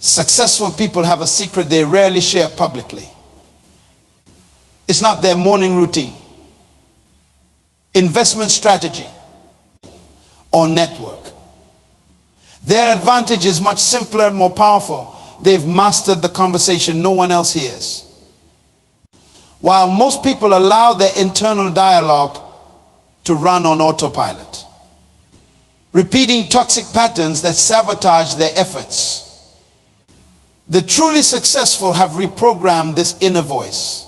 Successful people have a secret they rarely share publicly. It's not their morning routine, investment strategy, or network. Their advantage is much simpler and more powerful. They've mastered the conversation no one else hears. While most people allow their internal dialogue to run on autopilot, repeating toxic patterns that sabotage their efforts. The truly successful have reprogrammed this inner voice.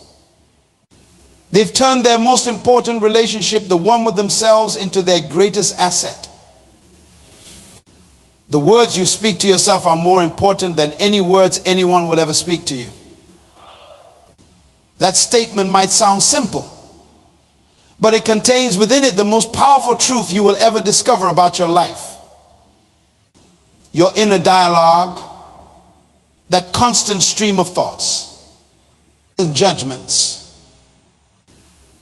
They've turned their most important relationship, the one with themselves, into their greatest asset. The words you speak to yourself are more important than any words anyone will ever speak to you. That statement might sound simple, but it contains within it the most powerful truth you will ever discover about your life. Your inner dialogue, that constant stream of thoughts, judgments,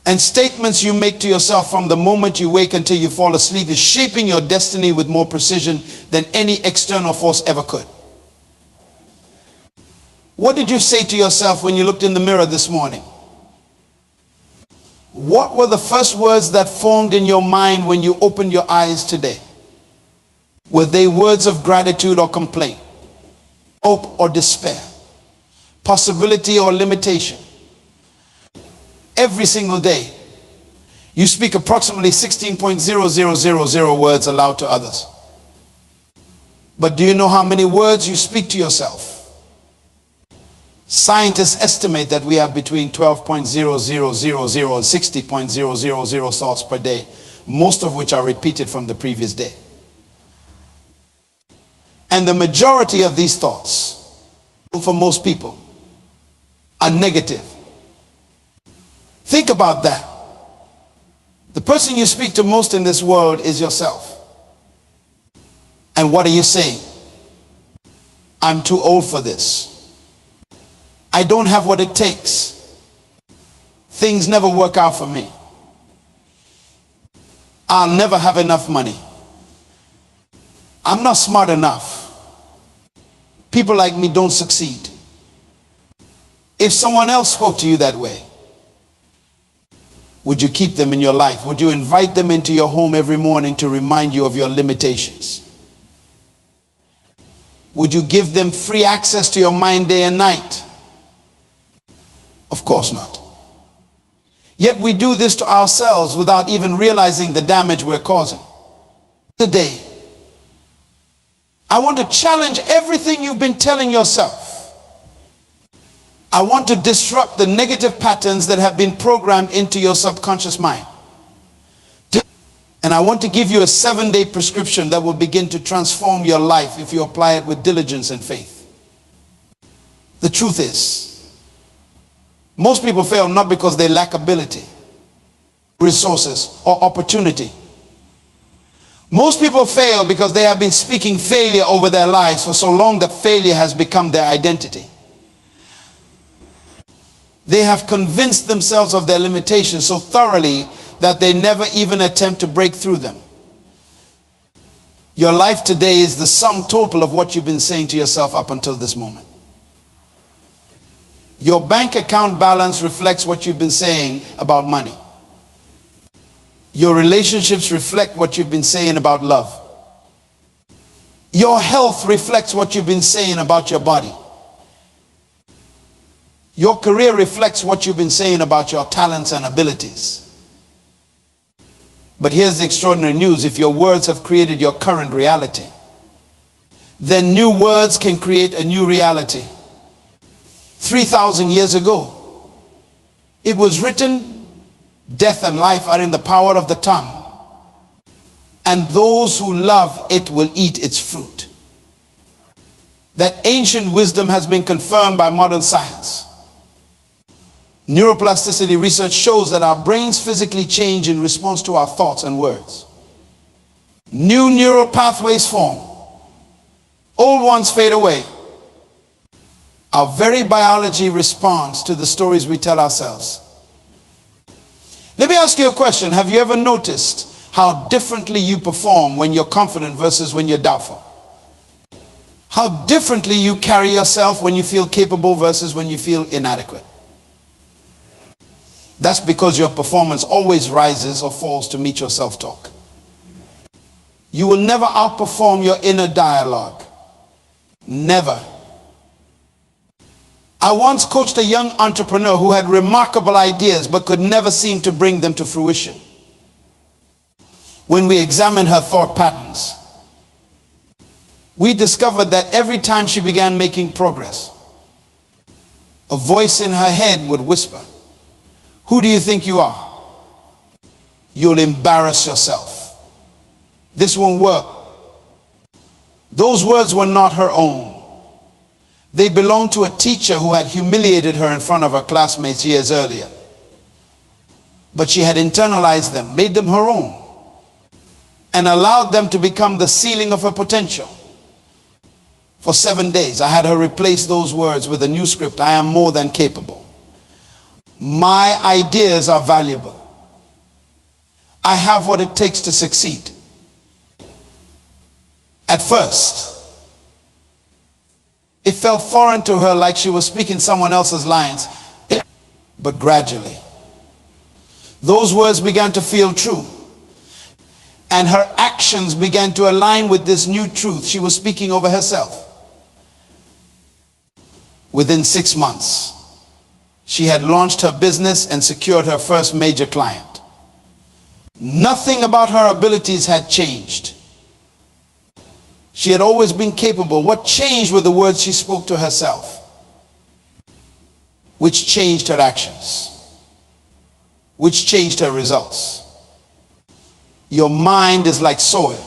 and statements you make to yourself from the moment you wake until you fall asleep is shaping your destiny with more precision than any external force ever could. What did you say to yourself when you looked in the mirror this morning? What were the first words that formed in your mind when you opened your eyes today? Were they words of gratitude or complaint, hope or despair, possibility or limitation? Every single day, you speak approximately 16.0000 words aloud to others. But do you know how many words you speak to yourself? Scientists estimate that we have between 12.0000 and 60.000 thoughts per day, most of which are repeated from the previous day. And the majority of these thoughts, for most people, are negative. Think about that. The person you speak to most in this world is yourself. And what are you saying? I'm too old for this. I don't have what it takes. Things never work out for me. I'll never have enough money. I'm not smart enough. People like me don't succeed. If someone else spoke to you that way, would you keep them in your life? Would you invite them into your home every morning to remind you of your limitations? Would you give them free access to your mind day and night? Of course not. Yet we do this to ourselves without even realizing the damage we're causing. Today, I want to challenge everything you've been telling yourself. I want to disrupt the negative patterns that have been programmed into your subconscious mind. And I want to give you a 7-day prescription that will begin to transform your life if you apply it with diligence and faith. The truth is, most people fail not because they lack ability, resources, or opportunity. Most people fail because they have been speaking failure over their lives for so long that failure has become their identity. They have convinced themselves of their limitations so thoroughly that they never even attempt to break through them. Your life today is the sum total of what you've been saying to yourself up until this moment. Your bank account balance reflects what you've been saying about money. Your relationships reflect what you've been saying about love. Your health reflects what you've been saying about your body. Your career reflects what you've been saying about your talents and abilities. But here's the extraordinary news. If your words have created your current reality, then new words can create a new reality. 3,000 years ago, it was written, death and life are in the power of the tongue, and those who love it will eat its fruit. That ancient wisdom has been confirmed by modern science. Neuroplasticity research shows that our brains physically change in response to our thoughts and words. New neural pathways form. Old ones fade away. Our very biology responds to the stories we tell ourselves. Let me ask you a question. Have you ever noticed how differently you perform when you're confident versus when you're doubtful? How differently you carry yourself when you feel capable versus when you feel inadequate. That's because your performance always rises or falls to meet your self-talk. You will never outperform your inner dialogue. Never. I once coached a young entrepreneur who had remarkable ideas but could never seem to bring them to fruition. When we examined her thought patterns, we discovered that every time she began making progress, a voice in her head would whisper, "Who do you think you are? You'll embarrass yourself. This won't work." Those words were not her own. They belonged to a teacher who had humiliated her in front of her classmates years earlier. But she had internalized them, made them her own, and allowed them to become the ceiling of her potential. For 7 days, I had her replace those words with a new script. I am more than capable. My ideas are valuable. I have what it takes to succeed. At first, it felt foreign to her, like she was speaking someone else's lines. But gradually, those words began to feel true. And her actions began to align with this new truth she was speaking over herself. Within 6 months, she had launched her business and secured her first major client. Nothing about her abilities had changed. She had always been capable. What changed were the words she spoke to herself, which changed her actions, which changed her results. Your mind is like soil.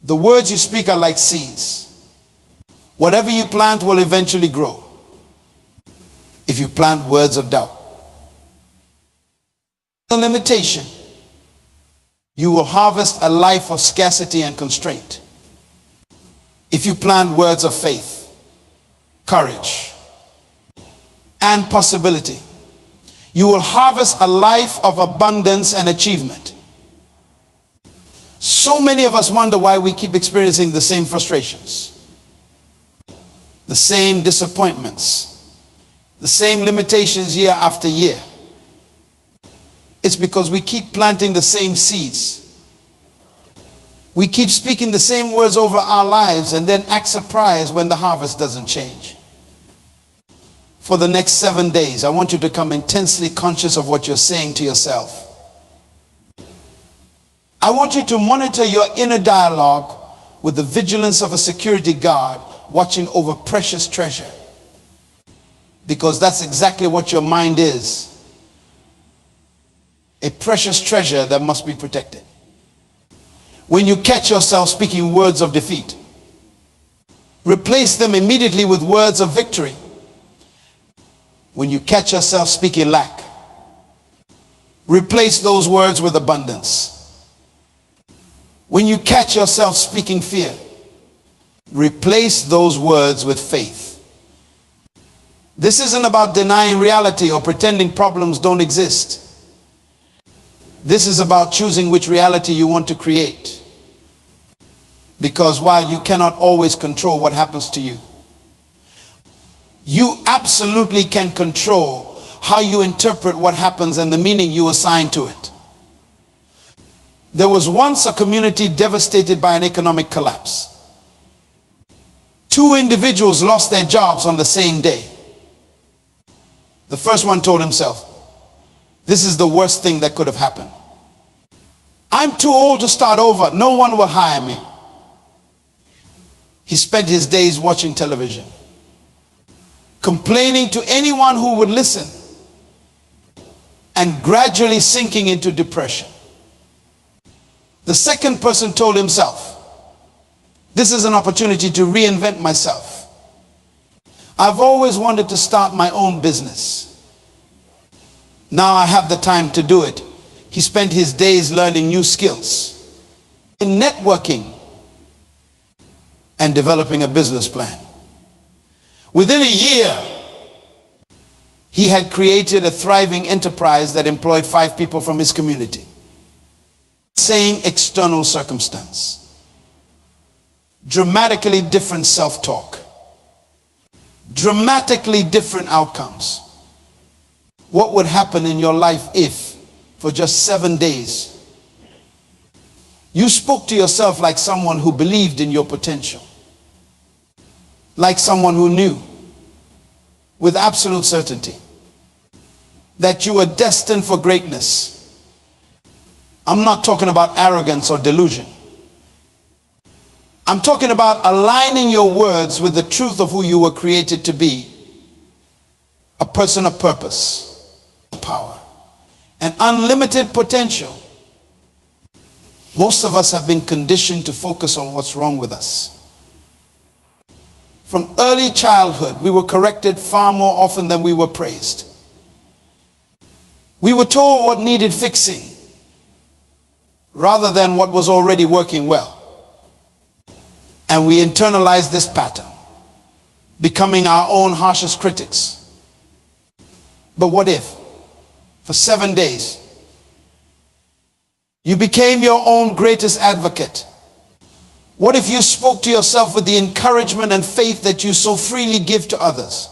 The words you speak are like seeds. Whatever you plant will eventually grow. If you plant words of doubt, the limitation, you will harvest a life of scarcity and constraint. If you plant words of faith, courage, and possibility, you will harvest a life of abundance and achievement. So many of us wonder why we keep experiencing the same frustrations, the same disappointments, the same limitations year after year. It's because we keep planting the same seeds. We keep speaking the same words over our lives and then act surprised when the harvest doesn't change. For the next 7 days, I want you to become intensely conscious of what you're saying to yourself. I want you to monitor your inner dialogue with the vigilance of a security guard watching over precious treasure. Because that's exactly what your mind is. A precious treasure that must be protected. When you catch yourself speaking words of defeat, replace them immediately with words of victory. When you catch yourself speaking lack, replace those words with abundance. When you catch yourself speaking fear, replace those words with faith. This isn't about denying reality or pretending problems don't exist. This is about choosing which reality you want to create. Because while you cannot always control what happens to you, you absolutely can control how you interpret what happens and the meaning you assign to it. There was once a community devastated by an economic collapse. 2 individuals lost their jobs on the same day. The first one told himself, "This is the worst thing that could have happened. I'm too old to start over. No one will hire me." He spent his days watching television, complaining to anyone who would listen, and gradually sinking into depression. The second person told himself, "This is an opportunity to reinvent myself. I've always wanted to start my own business. Now I have the time to do it." He spent his days learning new skills in networking and developing a business plan. Within a year, he had created a thriving enterprise that employed 5 people from his community. Same external circumstance. dramatically different self-talk, dramatically different outcomes. What would happen in your life if, for just 7 days, you spoke to yourself like someone who believed in your potential, like someone who knew with absolute certainty that you were destined for greatness? I'm not talking about arrogance or delusion. I'm talking about aligning your words with the truth of who you were created to be. A person of purpose, power, and unlimited potential. Most of us have been conditioned to focus on what's wrong with us. From early childhood, we were corrected far more often than we were praised. We were told what needed fixing rather than what was already working well. And we internalized this pattern, becoming our own harshest critics. But what if, for 7 days, you became your own greatest advocate? What if you spoke to yourself with the encouragement and faith that you so freely give to others?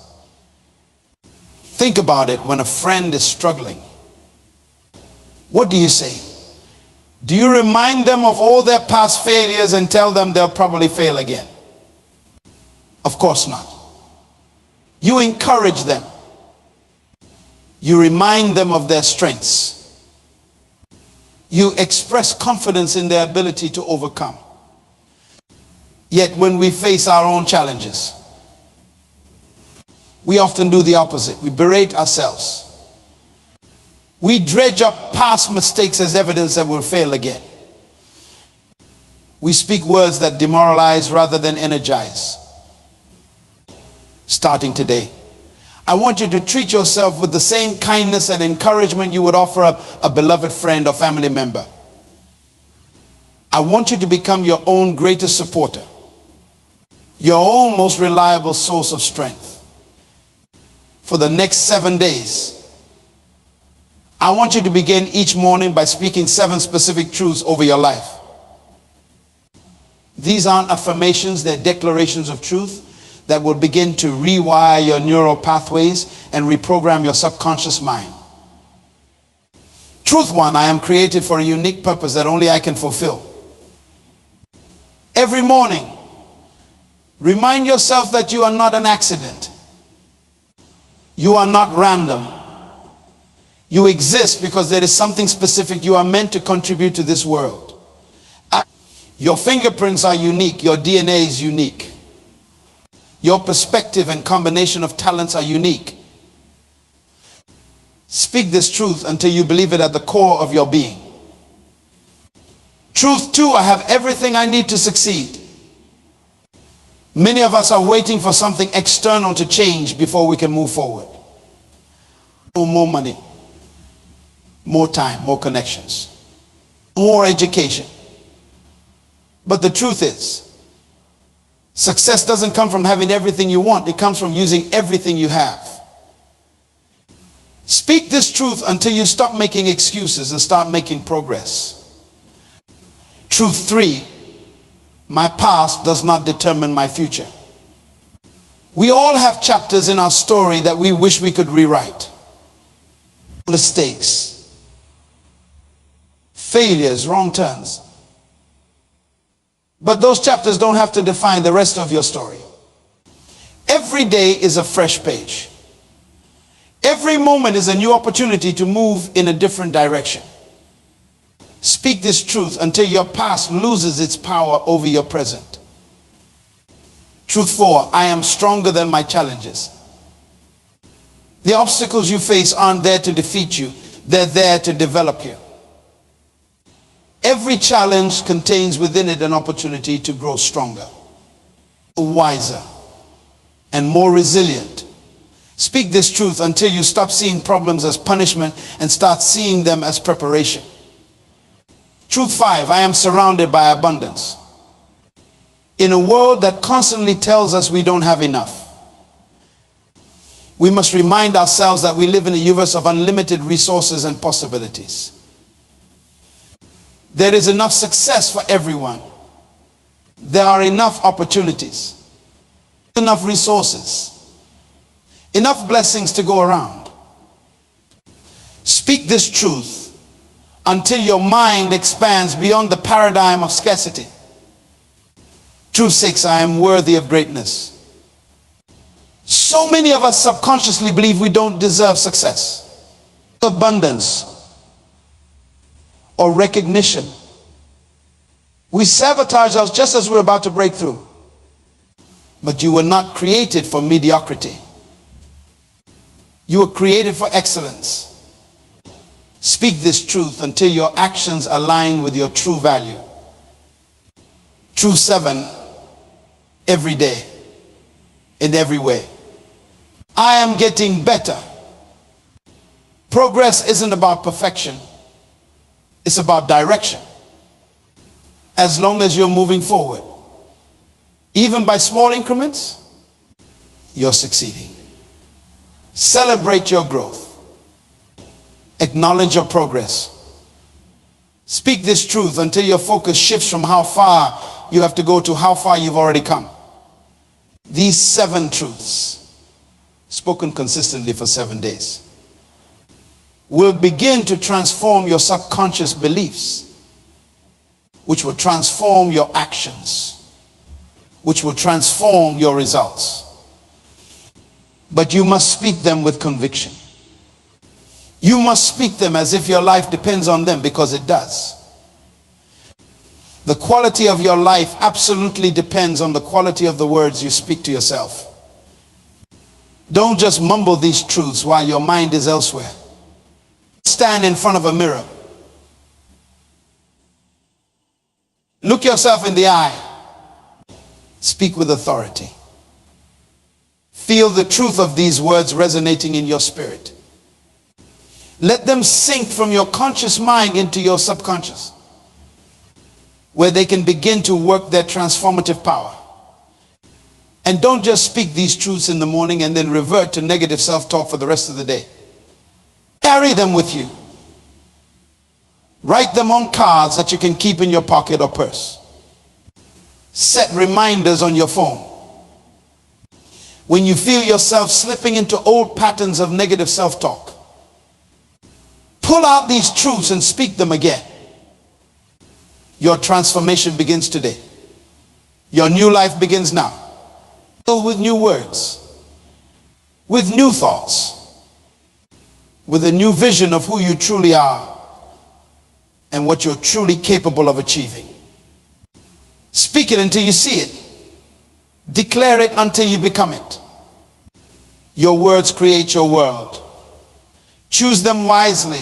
Think about it when a friend is struggling. What do you say? Do you remind them of all their past failures and tell them they'll probably fail again? Of course not. You encourage them. You remind them of their strengths. You express confidence in their ability to overcome. Yet when we face our own challenges, we often do the opposite. We berate ourselves. We dredge up past mistakes as evidence that we'll fail again. We speak words that demoralize rather than energize. Starting today, I want you to treat yourself with the same kindness and encouragement you would offer a beloved friend or family member. I want you to become your own greatest supporter, your own most reliable source of strength. For the next 7 days, I want you to begin each morning by speaking 7 specific truths over your life. These aren't affirmations, they're declarations of truth that will begin to rewire your neural pathways and reprogram your subconscious mind. Truth 1, I am created for a unique purpose that only I can fulfill. Every morning, remind yourself that you are not an accident. You are not random. You exist because there is something specific you are meant to contribute to this world. Your fingerprints are unique. Your DNA is unique. Your perspective and combination of talents are unique. Speak this truth until you believe it at the core of your being. Truth 2, I have everything I need to succeed. Many of us are waiting for something external to change before we can move forward. More money, more time, more connections, more education. But the truth is, success doesn't come from having everything you want. It comes from using everything you have. Speak this truth until you stop making excuses and start making progress. Truth 3, my past does not determine my future. We all have chapters in our story that we wish we could rewrite. Mistakes, failures, wrong turns. But those chapters don't have to define the rest of your story. Every day is a fresh page. Every moment is a new opportunity to move in a different direction. Speak this truth until your past loses its power over your present. Truth 4, I am stronger than my challenges. The obstacles you face aren't there to defeat you. They're there to develop you. Every challenge contains within it an opportunity to grow stronger, wiser, and more resilient. Speak this truth until you stop seeing problems as punishment and start seeing them as preparation. Truth 5, I am surrounded by abundance. In a world that constantly tells us we don't have enough, we must remind ourselves that we live in a universe of unlimited resources and possibilities. There is enough success for everyone. There are enough opportunities, enough resources, enough blessings to go around. Speak this truth until your mind expands beyond the paradigm of scarcity. Truth 6, I am worthy of greatness. So many of us subconsciously believe we don't deserve success, abundance, or recognition. We sabotage ourselves just as we're about to break through. But you were not created for mediocrity. You were created for excellence. Speak this truth until your actions align with your true value. Truth 7, every day, in every way. I am getting better. Progress isn't about perfection. It's about direction. As long as you're moving forward, even by small increments, you're succeeding. Celebrate your growth. Acknowledge your progress. Speak this truth until your focus shifts from how far you have to go to how far you've already come. These 7 truths, spoken consistently for 7 days, will begin to transform your subconscious beliefs, which will transform your actions, which will transform your results. But you must speak them with conviction. You must speak them as if your life depends on them, because it does. The quality of your life absolutely depends on the quality of the words you speak to yourself. Don't just mumble these truths while your mind is elsewhere. Stand in front of a mirror. Look yourself in the eye. Speak with authority. Feel the truth of these words resonating in your spirit. Let them sink from your conscious mind into your subconscious, where they can begin to work their transformative power. And don't just speak these truths in the morning and then revert to negative self-talk for the rest of the day. Carry them with you. Write them on cards that you can keep in your pocket or purse. Set reminders on your phone. When you feel yourself slipping into old patterns of negative self-talk, pull out these truths and speak them again. Your transformation begins today. Your new life begins now. With new words, with new thoughts, with a new vision of who you truly are and what you're truly capable of achieving. Speak it until you see it. Declare it until you become it. Your words create your world. Choose them wisely.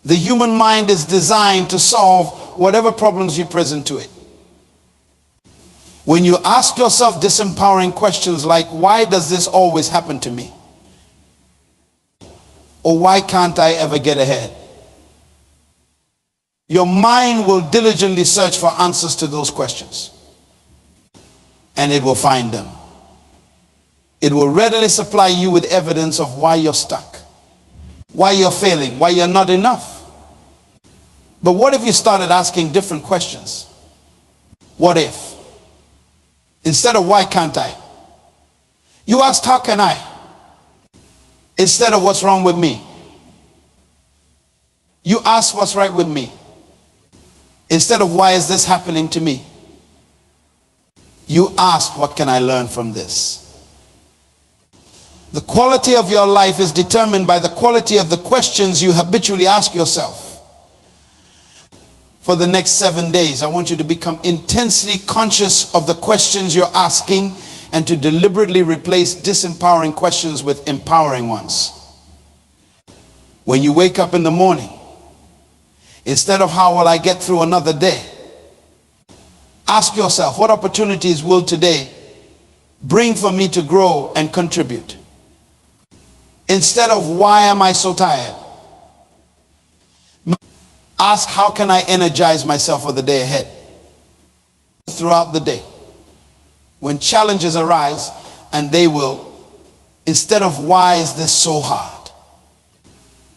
The human mind is designed to solve whatever problems you present to it. When you ask yourself disempowering questions like, why does this always happen to me? Or why can't I ever get ahead? Your mind will diligently search for answers to those questions. And it will find them. It will readily supply you with evidence of why you're stuck, why you're failing, why you're not enough. But what if you started asking different questions? What if? Instead of why can't I, you asked how can I? Instead of what's wrong with me, you asked what's right with me. Instead of why is this happening to me, you asked what can I learn from this? The quality of your life is determined by the quality of the questions you habitually ask yourself. For the next 7 days, I want you to become intensely conscious of the questions you're asking and to deliberately replace disempowering questions with empowering ones. When you wake up in the morning, instead of how will I get through another day, ask yourself, what opportunities will today bring for me to grow and contribute? Instead of why am I so tired, ask how can I energize myself for the day ahead. Throughout the day, when challenges arise, and they will, instead of why is this so hard,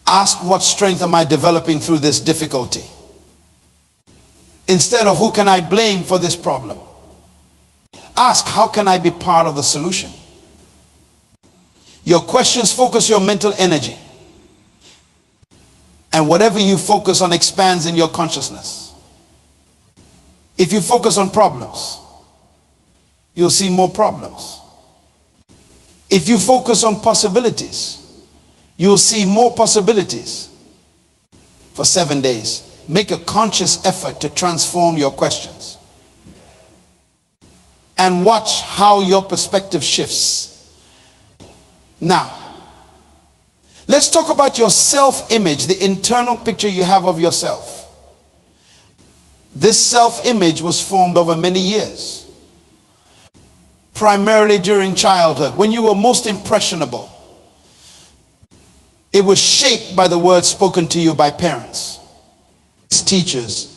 ask what strength am I developing through this difficulty. Instead of who can I blame for this problem, ask how can I be part of the solution. Your questions focus your mental energy, and whatever you focus on expands in your consciousness. If you focus on problems, you'll see more problems. If you focus on possibilities, you'll see more possibilities. For 7 days, make a conscious effort to transform your questions and watch how your perspective shifts. Now, let's talk about your self-image, the internal picture you have of yourself. This self-image was formed over many years, primarily during childhood, when you were most impressionable. It was shaped by the words spoken to you by parents, teachers,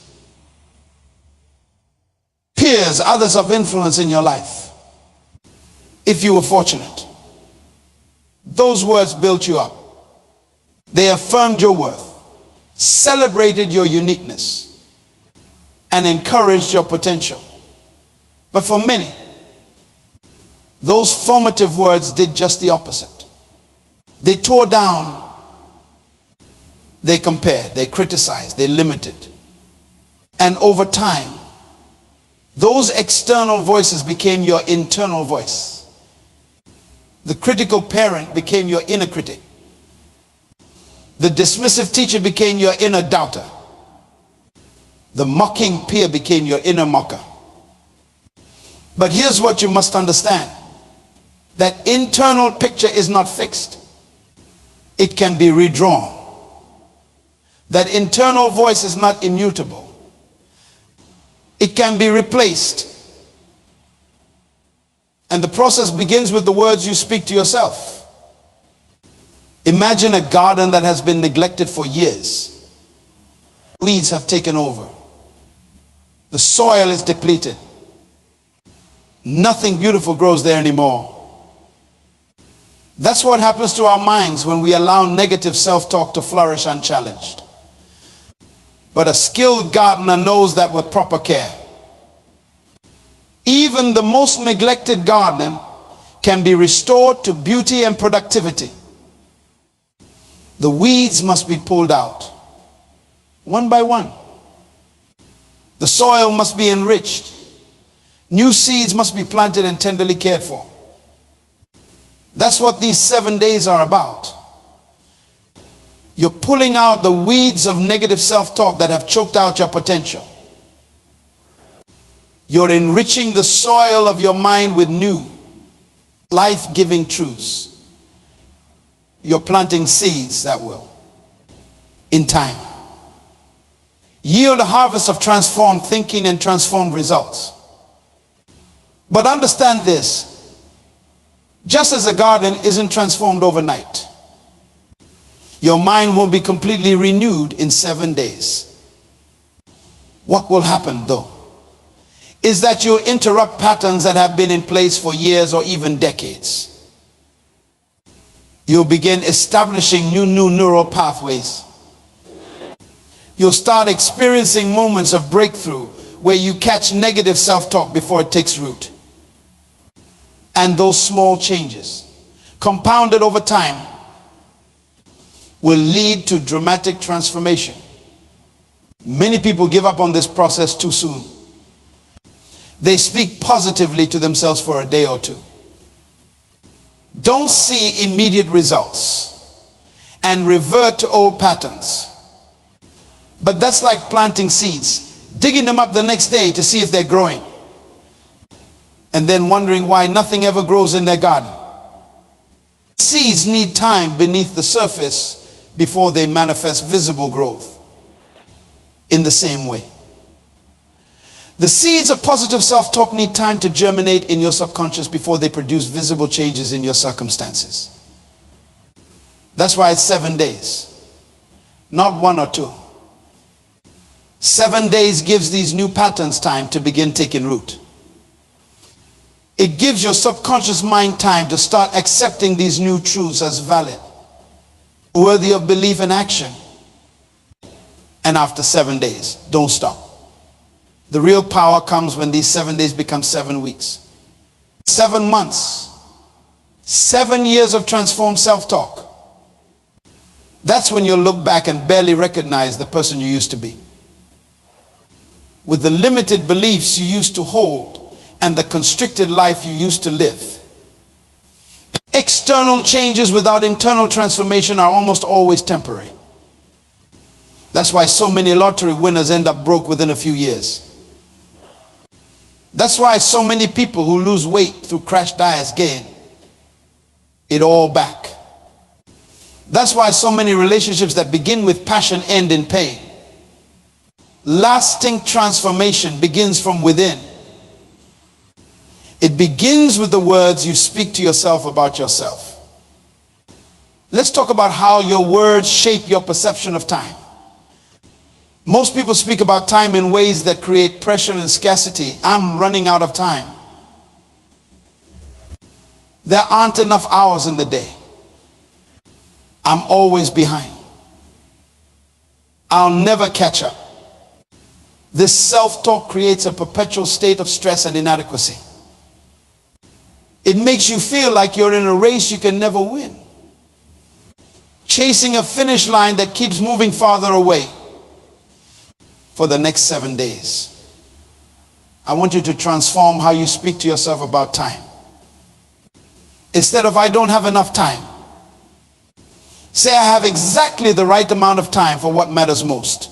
peers, others of influence in your life. If you were fortunate, those words built you up. They affirmed your worth, celebrated your uniqueness, and encouraged your potential. But for many, those formative words did just the opposite. They tore down, they compared, they criticized, they limited. And over time, those external voices became your internal voice. The critical parent became your inner critic. The dismissive teacher became your inner doubter. The mocking peer became your inner mocker. But here's what you must understand. That internal picture is not fixed. It can be redrawn. That internal voice is not immutable. It can be replaced. And the process begins with the words you speak to yourself. Imagine a garden that has been neglected for years. Weeds have taken over. The soil is depleted. Nothing beautiful grows there anymore. That's what happens to our minds when we allow negative self-talk to flourish unchallenged. But a skilled gardener knows that with proper care, even the most neglected garden can be restored to beauty and productivity. The weeds must be pulled out, one by one. The soil must be enriched. New seeds must be planted and tenderly cared for. That's what these 7 days are about. You're pulling out the weeds of negative self-talk that have choked out your potential. You're enriching the soil of your mind with new, life-giving truths. You're planting seeds that will, in time, yield a harvest of transformed thinking and transformed results. But understand this. Just as a garden isn't transformed overnight, your mind won't be completely renewed in 7 days. What will happen though is that you'll interrupt patterns that have been in place for years or even decades. You'll begin establishing new neural pathways. You'll start experiencing moments of breakthrough where you catch negative self-talk before it takes root. And those small changes, compounded over time, will lead to dramatic transformation. Many people give up on this process too soon. They speak positively to themselves for a day or two, don't see immediate results, and revert to old patterns. But that's like planting seeds, digging them up the next day to see if they're growing, and then wondering why nothing ever grows in their garden. Seeds need time beneath the surface before they manifest visible growth. In the same way, the seeds of positive self-talk need time to germinate in your subconscious before they produce visible changes in your circumstances. That's why it's 7 days, not 1 or 2. 7 days gives these new patterns time to begin taking root. It gives your subconscious mind time to start accepting these new truths as valid, worthy of belief and action. And after 7 days, don't stop. The real power comes when these 7 days become 7 weeks. 7 months. 7 years of transformed self-talk. That's when you'll look back and barely recognize the person you used to be. With the limited beliefs you used to hold and the constricted life you used to live. External changes without internal transformation are almost always temporary. That's why so many lottery winners end up broke within a few years. That's why so many people who lose weight through crash diets gain it all back. That's why so many relationships that begin with passion end in pain. Lasting transformation begins from within. It begins with the words you speak to yourself about yourself. Let's talk about how your words shape your perception of time. Most people speak about time in ways that create pressure and scarcity. I'm running out of time. There aren't enough hours in the day. I'm always behind. I'll never catch up. This self-talk creates a perpetual state of stress and inadequacy. It makes you feel like you're in a race you can never win. Chasing a finish line that keeps moving farther away for the next 7 days. I want you to transform how you speak to yourself about time. Instead of "I don't have enough time," say "I have exactly the right amount of time for what matters most."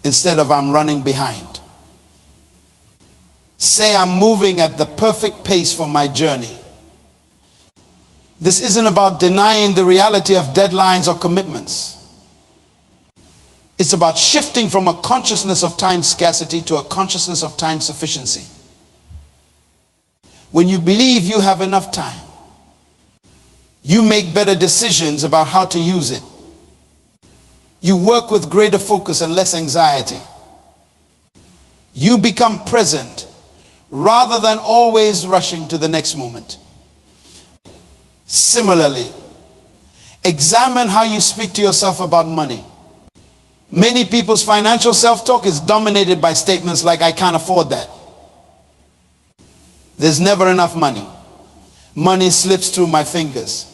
Instead of "I'm running behind," say "I'm moving at the perfect pace for my journey." This isn't about denying the reality of deadlines or commitments. It's about shifting from a consciousness of time scarcity to a consciousness of time sufficiency. When you believe you have enough time, you make better decisions about how to use it. You work with greater focus and less anxiety. You become present rather than always rushing to the next moment. Similarly, examine how you speak to yourself about money. Many people's financial self-talk is dominated by statements like "I can't afford that." "There's never enough money." "Money slips through my fingers."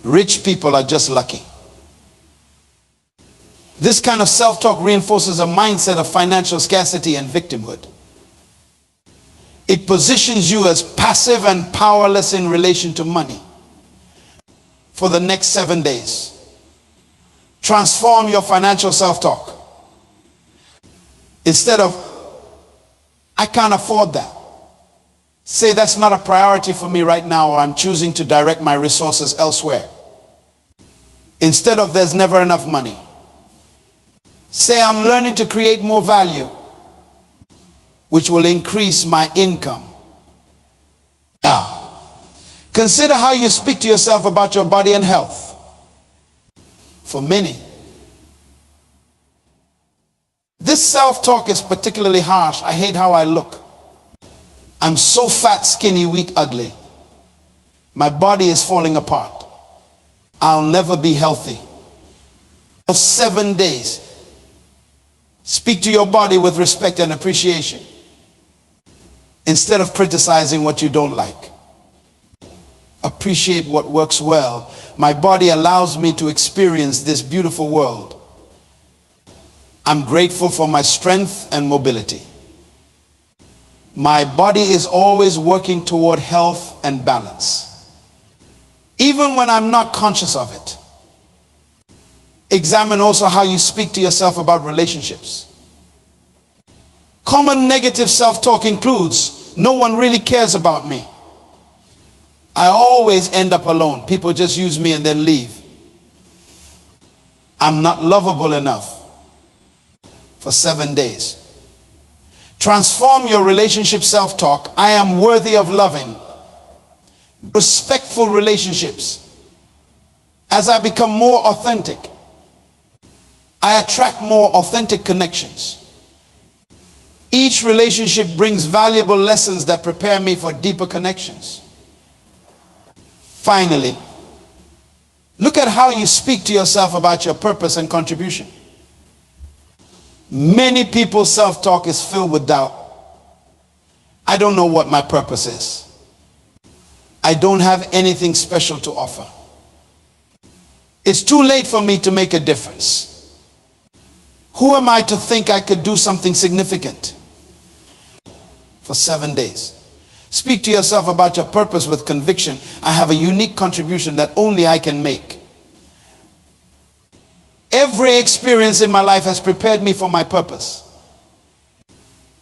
"Rich people are just lucky." This kind of self-talk reinforces a mindset of financial scarcity and victimhood. It positions you as passive and powerless in relation to money. For the next 7 days, transform your financial self-talk. Instead of "I can't afford that," say "That's not a priority for me right now," or "I'm choosing to direct my resources elsewhere." Instead of "There's never enough money," say "I'm learning to create more value, which will increase my income." Now, consider how you speak to yourself about your body and health. For many, this self-talk is particularly harsh. "I hate how I look. I'm so fat, skinny, weak, ugly. My body is falling apart. I'll never be healthy." For 7 days, speak to your body with respect and appreciation instead of criticizing what you don't like. Appreciate what works well. My body allows me to experience this beautiful world. I'm grateful for my strength and mobility. My body is always working toward health and balance, even when I'm not conscious of it. Examine also how you speak to yourself about relationships. Common negative self-talk includes, "No one really cares about me. I always end up alone. People just use me and then leave. I'm not lovable enough." For 7 days, transform your relationship self-talk. "I am worthy of loving, respectful relationships. As I become more authentic, I attract more authentic connections. Each relationship brings valuable lessons that prepare me for deeper connections." Finally, look at how you speak to yourself about your purpose and contribution. Many people's self-talk is filled with doubt. I don't know what my purpose is. I don't have anything special to offer. It's too late for me to make a difference. Who am I to think I could do something significant? For 7 days. Speak to yourself about your purpose with conviction. I have a unique contribution that only I can make. Every experience in my life has prepared me for my purpose.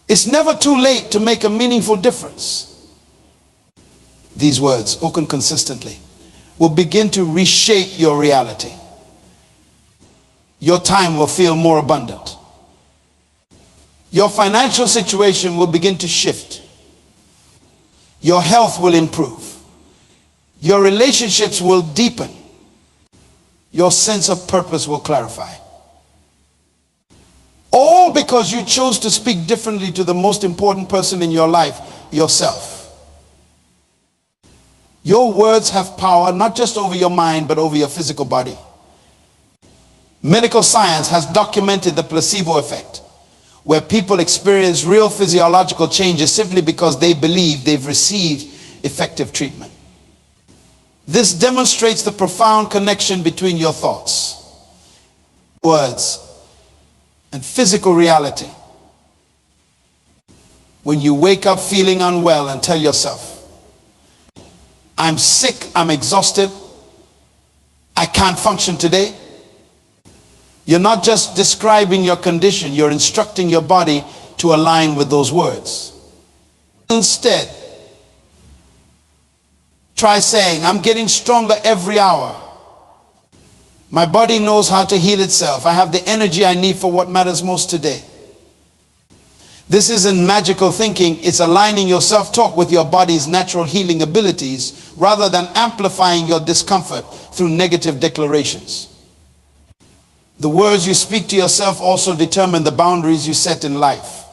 It's never too late to make a meaningful difference. These words, spoken consistently, will begin to reshape your reality. Your time will feel more abundant. Your financial situation will begin to shift. Your health will improve. Your relationships will deepen. Your sense of purpose will clarify. All because you chose to speak differently to the most important person in your life, yourself. Your words have power not just over your mind, but over your physical body. Medical science has documented the placebo effect, where people experience real physiological changes simply because they believe they've received effective treatment. This demonstrates the profound connection between your thoughts, words, and physical reality. When you wake up feeling unwell and tell yourself, I'm sick, I'm exhausted, I can't function today, you're not just describing your condition, you're instructing your body to align with those words. Instead, try saying, I'm getting stronger every hour. My body knows how to heal itself. I have the energy I need for what matters most today. This isn't magical thinking, it's aligning your self-talk with your body's natural healing abilities rather than amplifying your discomfort through negative declarations. The words you speak to yourself also determine the boundaries you set in life.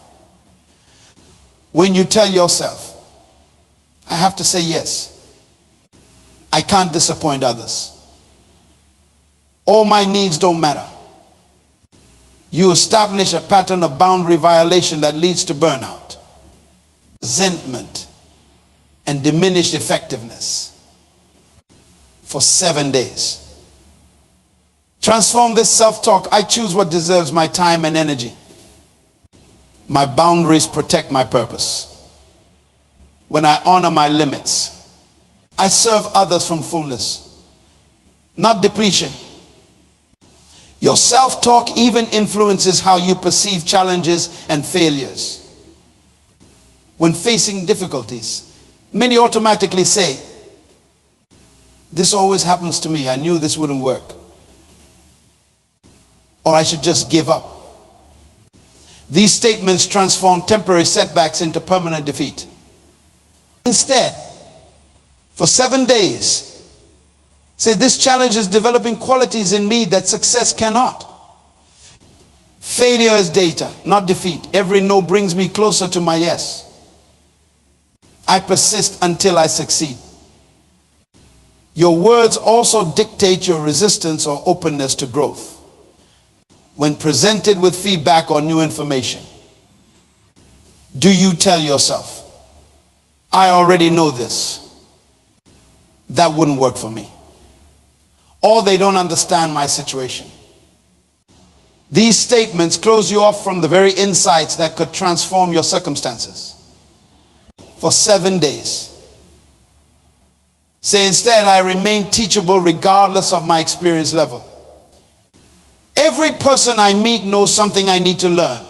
When you tell yourself, I have to say yes, I can't disappoint others, all my needs don't matter, you establish a pattern of boundary violation that leads to burnout, resentment, and diminished effectiveness for 7 days. Transform this self-talk. I choose what deserves my time and energy. My boundaries protect my purpose. When I honor my limits, I serve others from fullness, not depletion. Your self-talk even influences how you perceive challenges and failures. When facing difficulties, many automatically say, this always happens to me, I knew this wouldn't work. Or I should just give up. These statements transform temporary setbacks into permanent defeat. Instead, for 7 days, say, this challenge is developing qualities in me that success cannot. Failure is data, not defeat. Every no brings me closer to my yes. I persist until I succeed. Your words also dictate your resistance or openness to growth. When presented with feedback or new information, do you tell yourself, I already know this, that wouldn't work for me, or they don't understand my situation? These statements close you off from the very insights that could transform your circumstances. For 7 days, say instead, I remain teachable regardless of my experience level. Every person I meet knows something I need to learn.